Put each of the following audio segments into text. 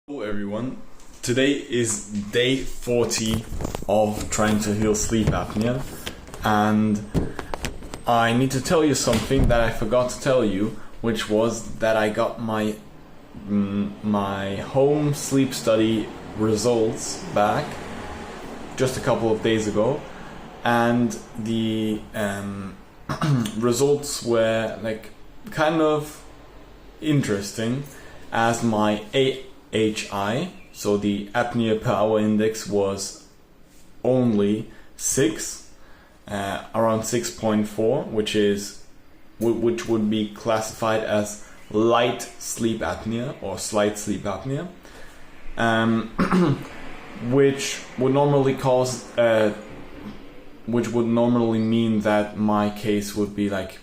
Hello everyone, today is day 40 of trying to heal sleep apnea, and I need to tell you something that I forgot to tell you, which was that I got my home sleep study results back just a couple of days ago, and the results were like kind of interesting, as my AHI, so the apnea per hour index, was only 6, around 6.4, which would be classified as light sleep apnea or slight sleep apnea, which would normally mean that my case would be like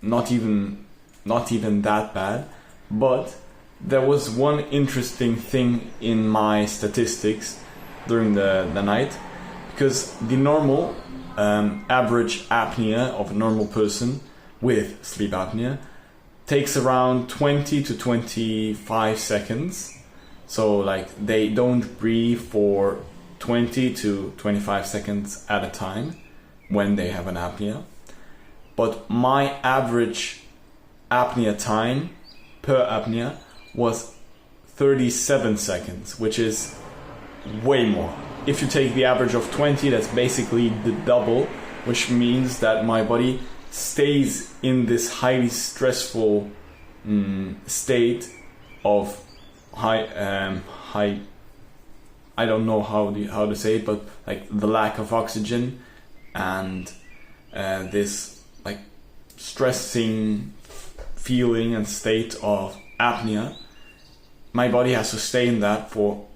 not even that bad. But there was one interesting thing in my statistics during the night, because the normal average apnea of a normal person with sleep apnea takes around 20 to 25 seconds. So like they don't breathe for 20 to 25 seconds at a time when they have an apnea. But my average apnea time per apnea was 37 seconds, which is way more. If you take the average of 20, that's basically the double, which means that my body stays in this highly stressful state of high I don't know how to say it, but like the lack of oxygen and this like stressing feeling and state of apnea. My body has to stay in that for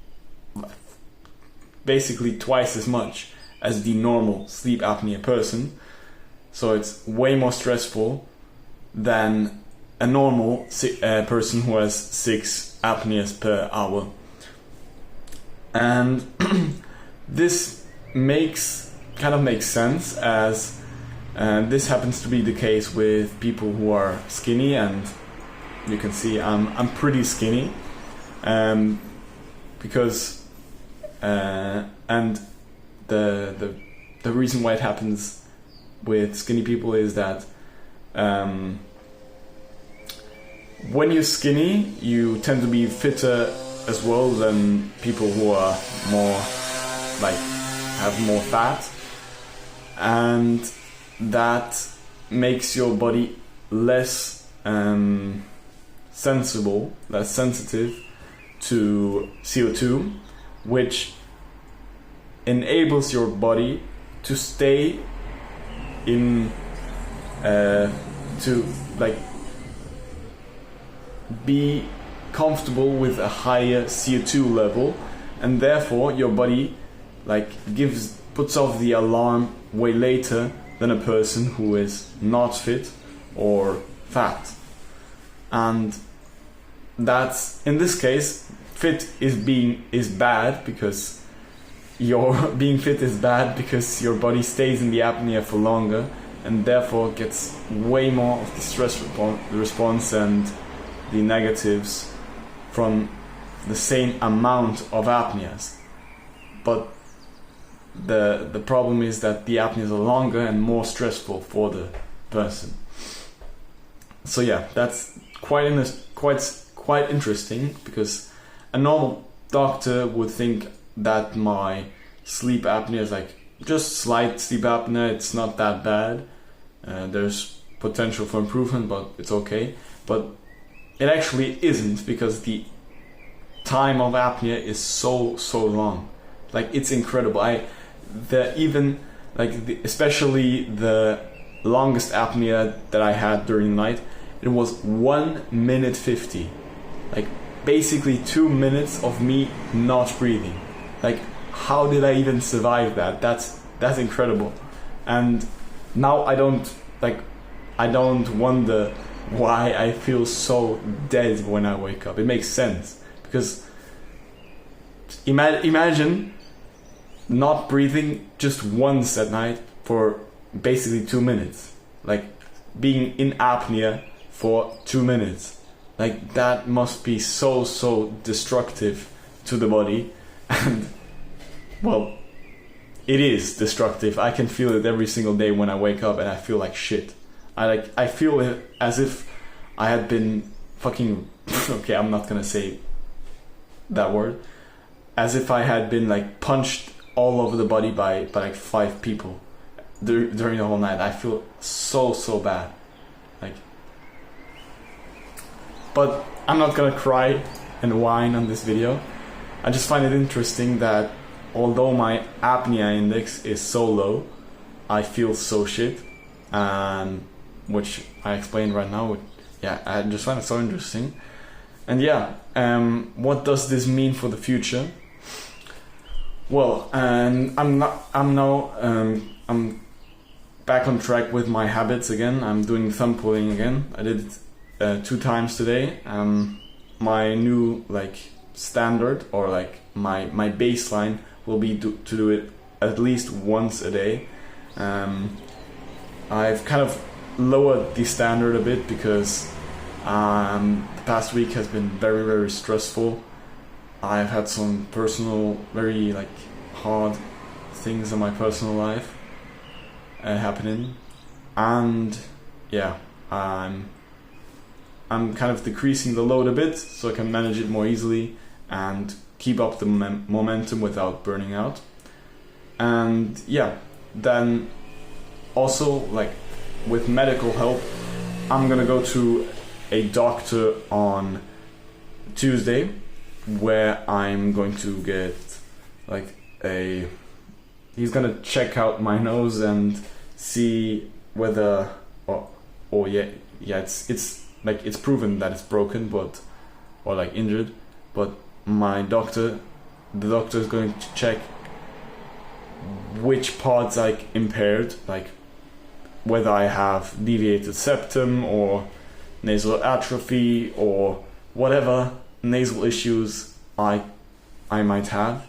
basically twice as much as the normal sleep apnea person. So it's way more stressful than a normal person who has 6 apneas per hour. And this kind of makes sense, as this happens to be the case with people who are skinny, and you can see I'm pretty skinny, because and the reason why it happens with skinny people is that when you're skinny, you tend to be fitter as well than people who are more like have more fat, and that makes your body less sensitive to CO2, which enables your body to stay in to like be comfortable with a higher CO2 level, and therefore your body like puts off the alarm way later than a person who is not fit or fat. And that's, in this case, fit is bad because being fit is bad because your body stays in the apnea for longer, and therefore gets way more of the stress response and the negatives from the same amount of apneas. But the problem is that the apneas are longer and more stressful for the person. So yeah, that's quite interesting, because a normal doctor would think that my sleep apnea is like just slight sleep apnea, it's not that bad, there's potential for improvement, but it's okay. But it actually isn't, because the time of apnea is so long. Like, it's incredible. Especially the longest apnea that I had during the night, it was 1 minute 50. Like, basically 2 minutes of me not breathing. Like, how did I even survive that? That's incredible. And now I don't wonder why I feel so dead when I wake up. It makes sense, because imagine not breathing just once at night for basically 2 minutes, like being in apnea for 2 minutes. Like, that must be so destructive to the body. And, well, it is destructive. I can feel it every single day when I wake up and I feel like shit. I feel it as if I had been fucking okay, I'm not gonna say that word. As if I had been like punched all over the body by like 5 people during the whole night. I feel so bad. Like, but I'm not gonna cry and whine on this video. I just find it interesting that although my apnea index is so low, I feel so shit, which I explained right now. Yeah, I just find it so interesting. And yeah, what does this mean for the future? Well, I'm back on track with my habits again. I'm doing thumb pulling again. I did it 2 times today. My new like standard, or like my baseline, will be to do it at least once a day. I've kind of lowered the standard a bit because the past week has been very stressful. I've had some personal, very like hard things in my personal life happening, and yeah, I'm kind of decreasing the load a bit so I can manage it more easily and keep up the momentum without burning out. And yeah, then also, like, with medical help, I'm gonna go to a doctor on Tuesday, where I'm going to get like he's gonna check out my nose and see whether it's like it's proven that it's broken, but or like injured, but the doctor is going to check which parts like impaired, like whether I have deviated septum or nasal atrophy or whatever nasal issues I might have,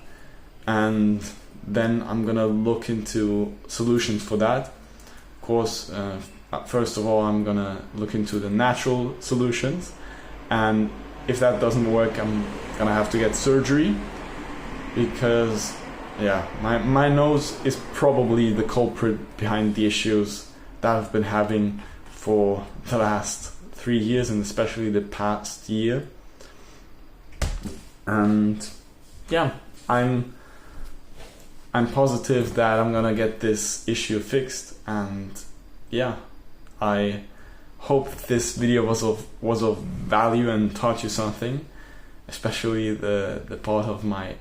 and then I'm gonna look into solutions for that. Of course, first of all, I'm gonna look into the natural solutions, and if that doesn't work, I'm gonna have to get surgery, because yeah, my nose is probably the culprit behind the issues that I've been having for the last 3 years, and especially the past year. And yeah, I'm positive that I'm gonna get this issue fixed, and yeah, I hope this video was of value and taught you something, especially the part of my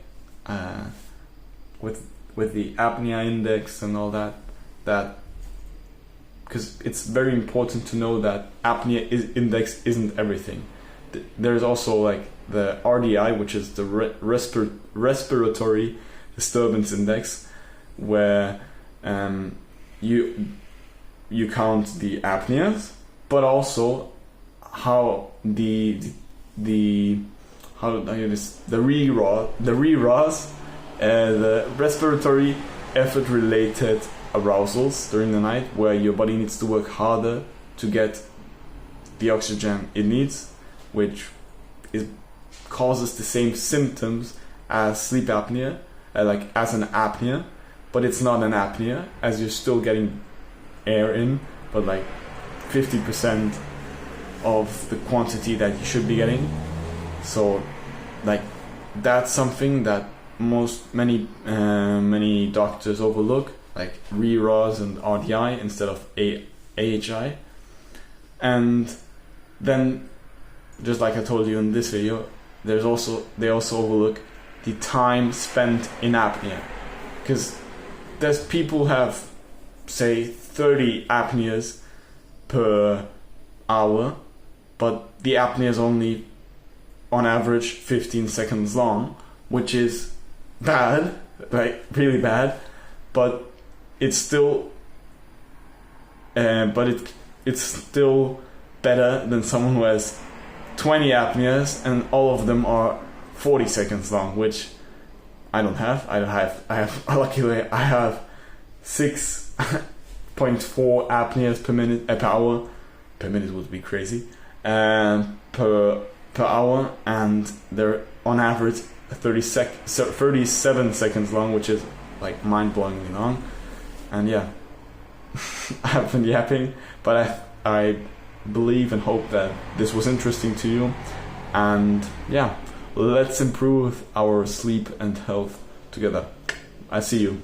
with the apnea index and all that because it's very important to know that apnea index isn't everything. There's also like the RDI, which is the respiratory disturbance index, where you count the apneas, but also how the RERAs, the respiratory effort related arousals during the night, where your body needs to work harder to get the oxygen it needs, which causes the same symptoms as sleep apnea, like as an apnea, but it's not an apnea, as you're still getting air in, but like 50% of the quantity that you should be getting. So like that's something that many doctors overlook, like RERAs and RDI instead of AHI. And then, just like I told you in this video, they also overlook the time spent in apnea, because there's people who have, say, 30 apneas per hour, but the apnea is only on average 15 seconds long, which is bad, like really bad, but it's still it's still better than someone who has 20 apneas and all of them are 40 seconds long, which I don't have. Luckily I have 6.4 apneas per hour. Per minute would be crazy. per hour, and they're on average 37 seconds long, which is like mind-blowingly long. And yeah, I've been yapping, but I believe and hope that this was interesting to you. And yeah, let's improve our sleep and health together. I see you.